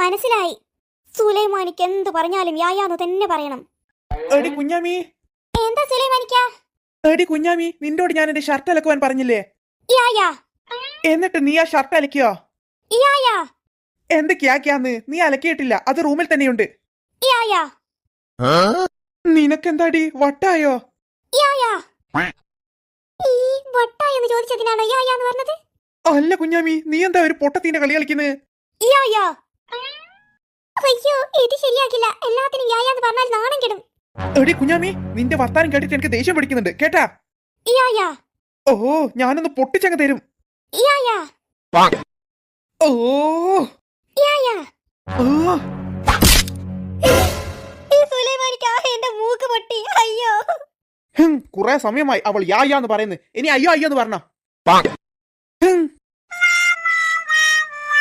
മനസ്സിലായി. സുലൈമാനിക്ക് എന്ത് പറഞ്ഞാലും യായാന്ന് തന്നെ പറയണം. എടി കുഞ്ഞാമി. എന്താ സുലൈമാനിക്ക? എടി കുഞ്ഞാമി, നിന്നോട് ഞാൻ എന്റെ ഷർട്ട് അലക്കുവാൻ പറഞ്ഞില്ലേ? യായാ. എന്നിട്ട് നീ ആ ഷർട്ട് അലക്കിയോ? യായാ. എന്തൊക്കെയാക്കിയാന്ന്? നീ അലക്കിയിട്ടില്ല, അത് റൂമിൽ തന്നെയുണ്ട്. യായാ. നിനക്കെന്താടി വട്ടായോ? യായാ. ഈ വട്ടായെന്ന് ചോദിച്ചതിനാണോ യായാന്ന് പറഞ്ഞത്? അല്ല കുഞ്ഞാമി, നീ എന്താ ഒരു പൊട്ടത്തിന്റെ കളി കളിക്കുന്നത്? യായാ. അയ്യോ, ഇത് ശരിയാക്കില്ല. എല്ലാത്തിനും യായാന്ന് പറഞ്ഞാൽ നാണം കെടും. എടി കുഞ്ഞാമി, നിന്റെ വർത്താനം കേട്ടിട്ട് എനിക്ക് ദേഷ്യം പിടിക്കുന്നുണ്ട് കേട്ടാ. യായാ. ഓ, ഞാനൊന്ന് പൊട്ടിച്ചങ്ങ് തരും. യായാ. ഓ യായാ. ഓ, സുലൈമാനിക്ക, എന്റെ മൂക്ക് പൊട്ടി. അയ്യോ. കുറെ സമയമായി അവൾ യാന്ന് പറയുന്നു. ഇനി അയ്യോ അയ്യോ എന്ന് പറഞ്ഞ